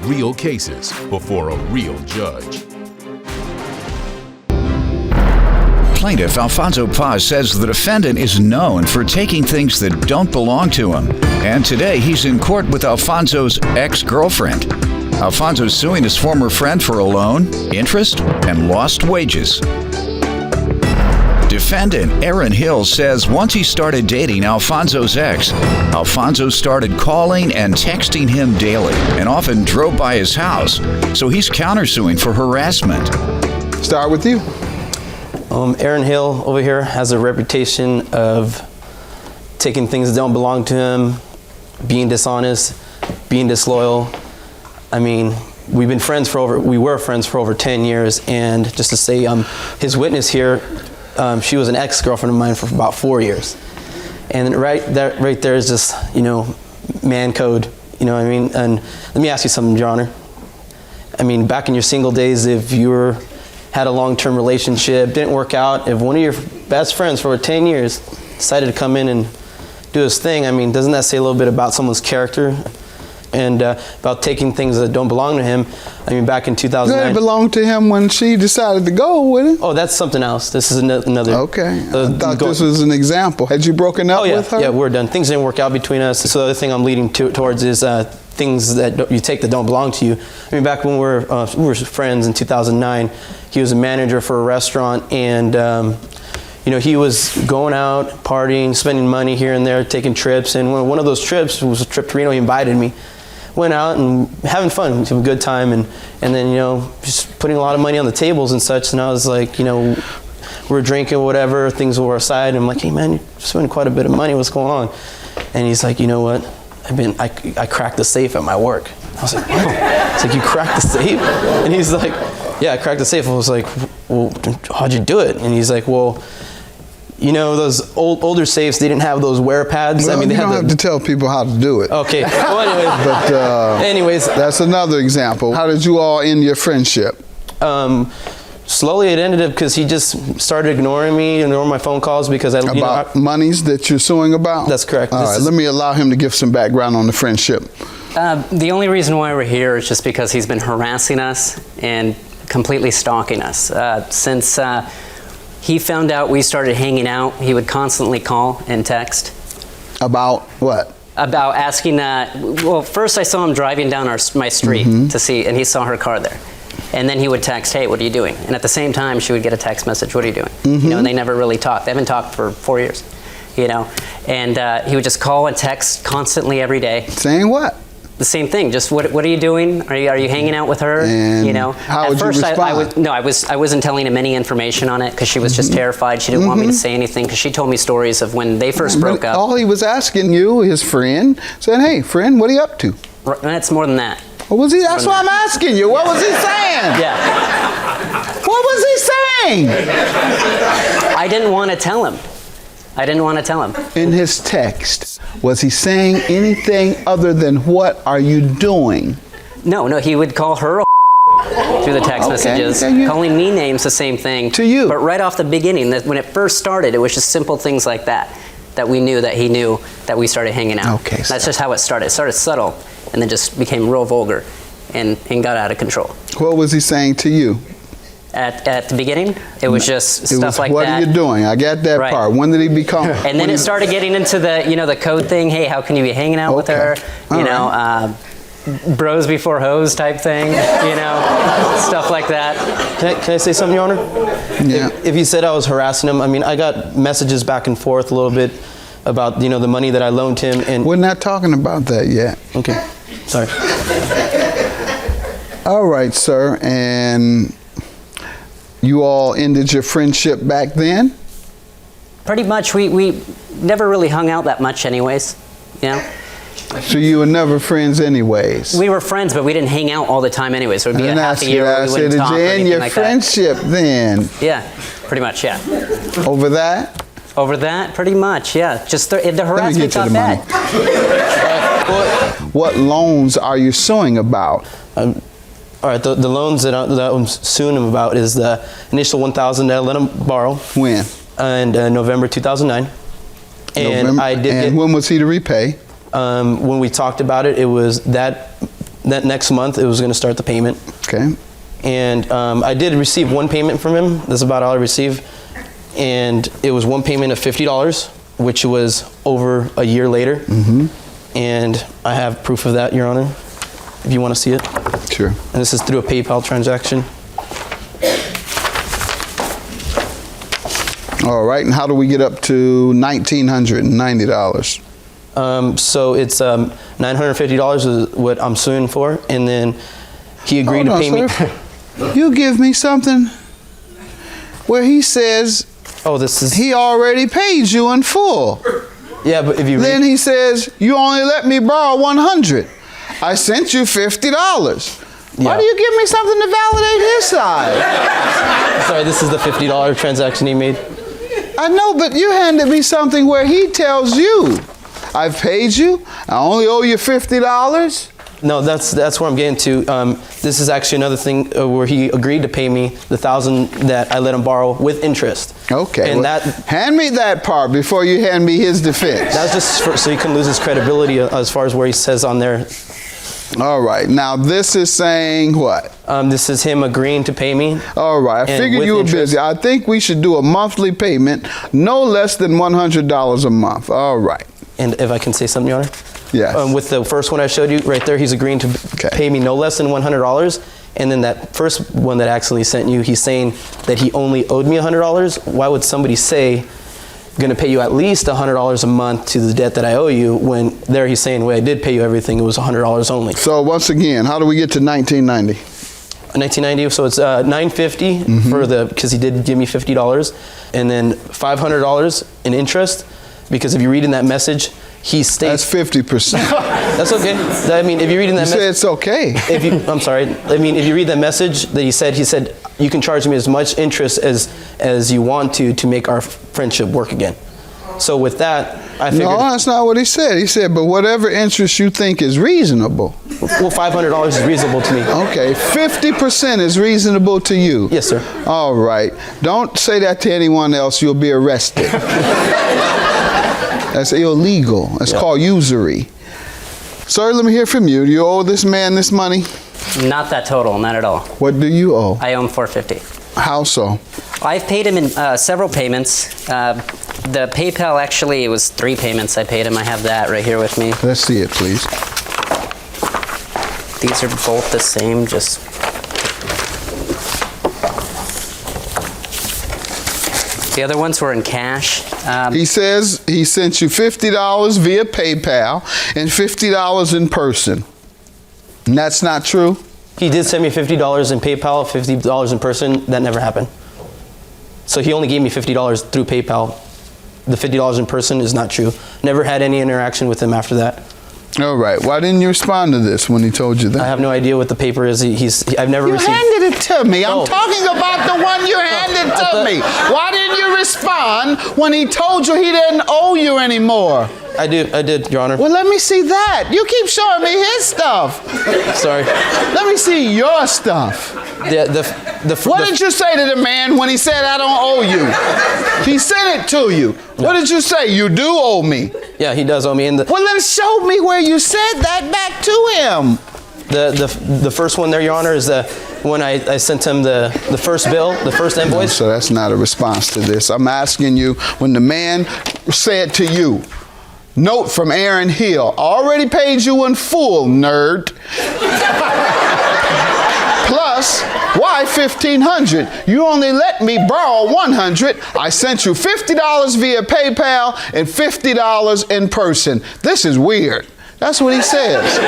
real cases before a real judge. Plaintiff Alfonso Paz says the defendant is known for taking things that don't belong to him. And today he's in court with Alfonso's ex-girlfriend. Alfonso's suing his former friend for a loan, interest, and lost wages. Defendant Aaron Hill says once he started dating Alfonso's ex, Alfonso started calling and texting him daily and often drove by his house. So he's countersuing for harassment. Start with you. Aaron Hill over here has a reputation of taking things that don't belong to him, being dishonest, being disloyal. I mean, we were friends for over 10 years, and just to say, his witness here, she was an ex-girlfriend of mine for about 4 years. And right there is just, man code, you know what I mean? And let me ask you something, Your Honor. I mean, back in your single days, if you had a long-term relationship, didn't work out, if one of your best friends for over 10 years decided to come in and do his thing, I mean, doesn't that say a little bit about someone's character and about taking things that don't belong to him? I mean, back in 2009. It belonged to him when she decided to go with it. Oh, that's something else. This is another. Okay. I thought this was an example. Had you broken up with her? Yeah, we're done. Things didn't work out between us. So the other thing I'm leading towards is things that you take that don't belong to you. I mean, back when we were friends in 2009, he was a manager for a restaurant, and he was going out, partying, spending money here and there, taking trips. And one of those trips was a trip to Reno. He invited me. Went out and having fun, having a good time, and then just putting a lot of money on the tables and such. And I was like, we were drinking, whatever, things were aside. And I'm like, hey man, you're spending quite a bit of money. What's going on? And he's like, you know what? I cracked the safe at my work. I was like, oh. It's like, you cracked the safe? And he's like, yeah, I cracked the safe. I was like, well, how'd you do it? And he's like, well, those older safes, they didn't have those wear pads. Well, I mean, you don't have to tell people how to do it. Okay. Well, anyways. That's another example. How did you all end your friendship? Slowly it ended up because he just started ignoring me, ignoring my phone calls because About monies that you're suing about? That's correct. All right, let me allow him to give some background on the friendship. The only reason why we're here is just because he's been harassing us and completely stalking us. Since he found out we started hanging out, he would constantly call and text. About what? About asking, well, first I saw him driving down my street to see, and he saw her car there. And then he would text, hey, what are you doing? And at the same time, she would get a text message, what are you doing? And they never really talked. They haven't talked for 4 years, And he would just call and text constantly every day. Saying what? The same thing. Just what are you doing? Are you hanging out with her? And how would you respond? I wasn't telling him any information on it because she was just terrified. She didn't want me to say anything because she told me stories of when they first broke up. All he was asking you, his friend, said, hey, friend, what are you up to? That's more than that. What was he? That's what I'm asking you. What was he saying? Yeah. What was he saying? I didn't want to tell him. In his text, was he saying anything other than what are you doing? No, he would call her through the text messages, calling me names, the same thing. To you. But right off the beginning, when it first started, it was just simple things like that we knew that he knew that we started hanging out. Okay. That's just how it started. It started subtle and then just became real vulgar and got out of control. What was he saying to you? At the beginning, it was just stuff like that. What are you doing? I got that part. When did he become? And then it started getting into the, the code thing. Hey, how can you be hanging out with her? Bros before hoes type thing. Stuff like that. Can I say something, Your Honor? Yeah. If he said I was harassing him, I mean, I got messages back and forth a little bit about, the money that I loaned him. And we're not talking about that yet. Okay. Sorry. All right, sir. And you all ended your friendship back then? Pretty much. We never really hung out that much anyways, So you were never friends anyways? We were friends, but we didn't hang out all the time anyways. So it would be a half a year where we wouldn't talk or anything your like friendship that. then? Yeah, pretty much, yeah. Over that? Over that, pretty much, yeah. Just the harassment got bad. What loans are you suing about? All right, the loans that I'm suing him about is the initial $1,000 that I let him borrow. When? And November 2009. And when was he to repay? When we talked about it, it was that that next month it was going to start the payment. Okay. And I did receive one payment from him. That's about all I received. And it was one payment of $50, which was over a year later. And I have proof of that, Your Honor, if you want to see it. Sure. And this is through a PayPal transaction. All right, and how do we get up to $1,990? So it's $950 is what I'm suing for, and then he agreed to pay me. You give me something where he says, oh, this is he already paid you in full. Yeah, but if you then he says, you only let me borrow $100. I sent you $50. Why do you give me something to validate his side? Sorry, this is the $50 transaction he made. I know, but you handed me something where he tells you, I've paid you, I only owe you $50. No, that's where I'm getting to. This is actually another thing where he agreed to pay me the $1,000 that I let him borrow with interest. Okay, and well, hand me that part before you hand me his defense. That's just so he can lose his credibility as far as where he says on there. All right, now this is saying what? This is him agreeing to pay me. All right, I figured you were busy. I think we should do a monthly payment, no less than $100 a month. All right. And if I can say something, Your Honor? Yes. With the first one I showed you right there, he's agreeing to pay me no less than $100. And then that first one that I accidentally sent you, he's saying that he only owed me $100. Why would somebody say, going to pay you at least $100 a month to the debt that I owe you, when there he's saying, well, I did pay you everything, it was $100 only. So once again, how do we get to $1,990? $1,990, so it's $950 for because he did give me $50, and then $500 in interest, because if you read in that message, he states... That's 50%. That's okay. I mean, if you read in that message... You say it's okay. I'm sorry. I mean, if you read that message that he said, you can charge me as much interest as you want to make our friendship work again. So with that, I figured... No, that's not what he said. He said, but whatever interest you think is reasonable. Well, $500 is reasonable to me. Okay, 50% is reasonable to you. Yes, sir. All right. Don't say that to anyone else. You'll be arrested. That's illegal. It's called usury. Sir, let me hear from you. Do you owe this man this money? Not that total, not at all. What do you owe? I owe him $450. How so? I've paid him in several payments. The PayPal, actually, it was 3 payments I paid him. I have that right here with me. Let's see it, please. These are both the same, just... The other ones were in cash. He says he sent you $50 via PayPal and $50 in person. And that's not true? He did send me $50 in PayPal, $50 in person. That never happened. So he only gave me $50 through PayPal. The $50 in person is not true. Never had any interaction with him after that. All right. Why didn't you respond to this when he told you that? I have no idea what the paper is. I've never received... You handed it to me. I'm Oh. talking about the one you handed to me. Why didn't you respond when he told you he didn't owe you anymore? I did, Your Honor. Well, let me see that. You keep showing me his stuff. Sorry. Let me see your stuff. What did you say to the man when he said, I don't owe you? He sent it to you. What did you say? You do owe me. Yeah, he does owe me. Well, then show me where you said that back to him. The first one there, Your Honor, is when I sent him the first bill, the first invoice. So that's not a response to this. I'm asking you, when the man said to you, note from Aaron Hill, already paid you in full, nerd. Plus, why $1,500? You only let me borrow $100. I sent you $50 via PayPal and $50 in person. This is weird. That's what he says.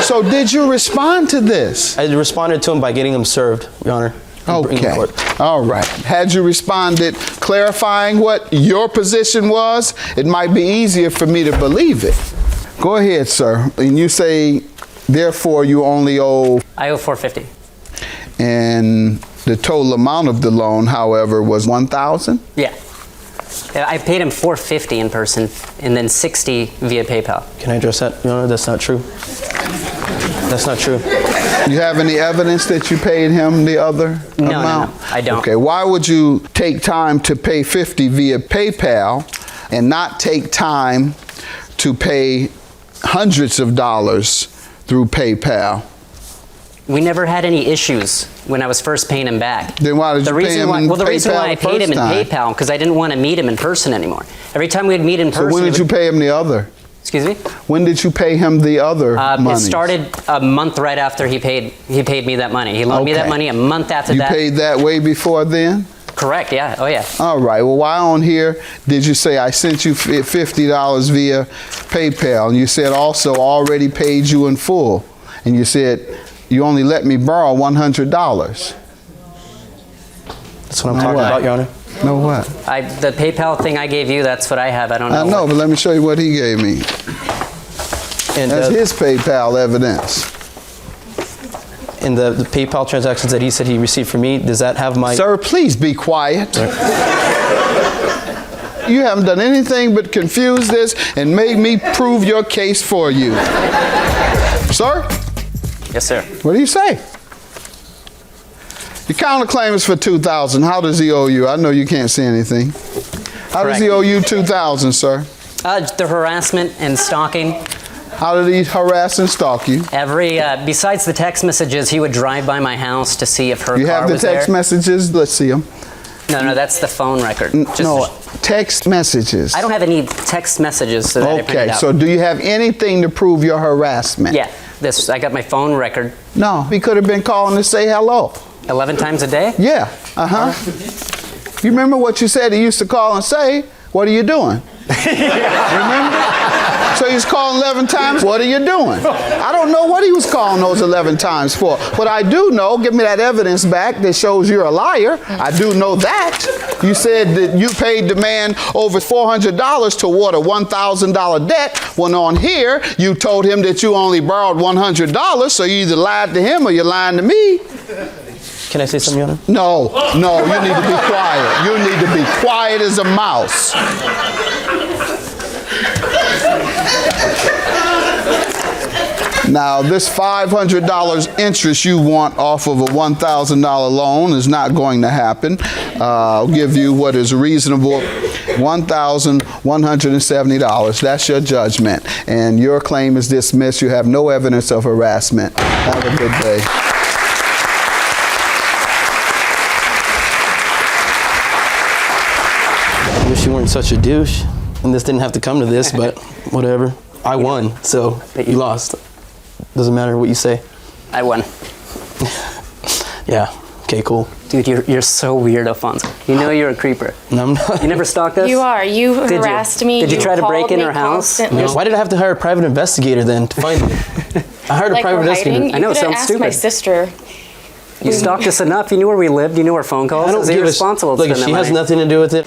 So did you respond to this? I responded to him by getting him served, Your Honor. Okay. All right. Had you responded clarifying what your position was, it might be easier for me to believe it. Go ahead, sir. And you say, therefore, you only owe... I owe $450. And the total amount of the loan, however, was $1,000? Yeah. I paid him $450 in person and then $60 via PayPal. Can I address that, Your Honor? That's not true. That's not true. You have any evidence that you paid him the other amount? No, I don't. Okay, why would you take time to pay $50 via PayPal and not take time to pay hundreds of dollars through PayPal? We never had any issues when I was first paying him back. Then why did you pay him in Well, the reason why I PayPal the paid him in first time? PayPal, because I didn't want to meet him in person anymore. Every time we'd meet in So person... when did you pay him the other? Excuse me? When did you pay him the other money? It started a month right after he paid me that money. He loaned me that Okay. money a month after that. You paid that way before then? Correct, yeah. Oh, yeah. All right. Well, why on here did you say I sent you $50 via PayPal? And you said also already paid you in full. And you said you only let me borrow $100. That's what I'm talking about, Your Honor. No what? The PayPal thing I gave you, that's what I have. I don't know. I know, but let me show you what he gave me. And That's his PayPal evidence. in the PayPal transactions that he said he received from me, does that have my... Sir, please be quiet. You haven't done anything but confuse this and made me prove your case for you. Sir? Yes, sir. What do you say? Your counterclaim is for $2,000. How does he owe you? I know you can't see anything. How does he Correct. owe you $2,000, sir? The harassment and stalking. How did he harass and stalk you? Besides the text messages, he would drive by my house to see if her You car have the was text there. messages? Let's see them. No, that's the phone record. No, text messages. I don't have any text messages that I printed Okay, out. so do you have anything to prove your harassment? Yeah, I got my phone record No, he could have been calling to say hello. 11 times a day. Yeah, You remember what you said he used to call and say? What are you doing? Remember? So he's calling 11 times. What are you doing? I don't know what he was calling those 11 times for. But I do know, give me that evidence back that shows you're a liar. I do know that. You said that you paid the man over $400 toward a $1,000 debt, when on here you told him that you only borrowed $100, so you either lied to him or you're lying to me. Can I say something, Your Honor? No, you need to be quiet. You need to be quiet as a mouse. Now, this $500 interest you want off of a $1,000 loan is not going to happen. I'll give you what is reasonable, $1,170. That's your judgment. And your claim is dismissed. You have no evidence of harassment. Have a good day. I wish you weren't such a douche, and this didn't have to come to this, but whatever. I won, so you lost. Doesn't matter what you say. I won. Yeah, okay, cool. Dude, you're so weird, Alfonso. You know you're a creeper. No, I'm not. You never stalked us? You are. You Did you? harassed me. Did you try to break called in me her house? constantly. No. Why did I have to hire a private investigator then to find me? I hired a Like private we're investigator. hiding? I know, it You could've sounds asked stupid. my sister. You stalked us enough. You knew where we lived. You knew our phone calls. I It don't was give a irresponsible to Look, spend she that has money. nothing to do with it.